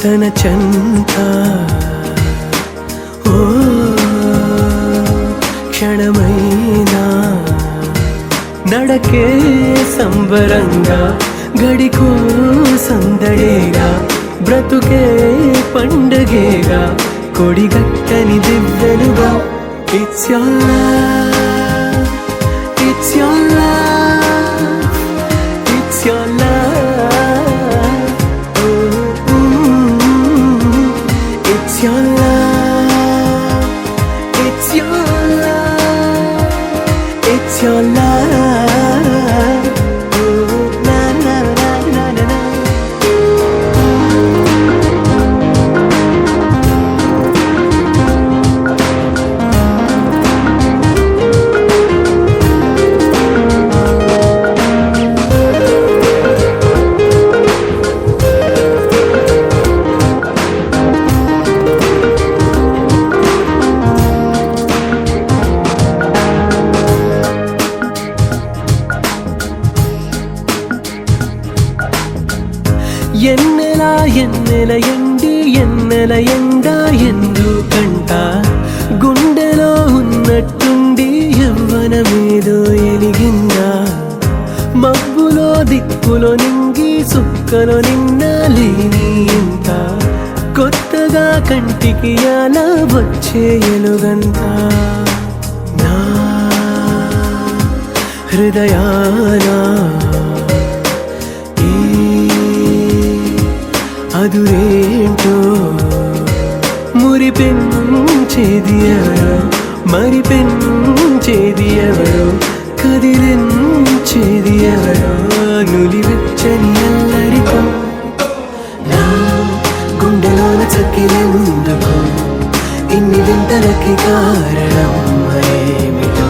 తన చెంత ఓ క్షణమైనా నడకే సంబరంగా గడికో సందడేగా బ్రతుకే పండగేగా కొడిగట్టని దివ్వెనుగా it's your love it's your love it's your love it's your love it's your love it's your love ఎన్నెలా ఎన్నెల ఎండి ఎన్నెల ఎండా ఎందుకంట గుండెలో ఉన్నట్టుండి యవ్వనమేదో ఎలిగిందా మబ్బులో దిక్కులో నింగి సుక్కలో నిన్న లేని ఇంత కొత్తగా కంటికి అలా వచ్చే ఎలుగంత నా హృదయానా అదురేంటో మురిపెంచేది ఎవరో మరిపెంచేది ఎవరో కదిలించేది ఎవరో నులివెచ్చని అల్లరితో నా గుండెలోన చక్కిరెందుకు ఇన్ని వింతలకి కారణం ఏమిటో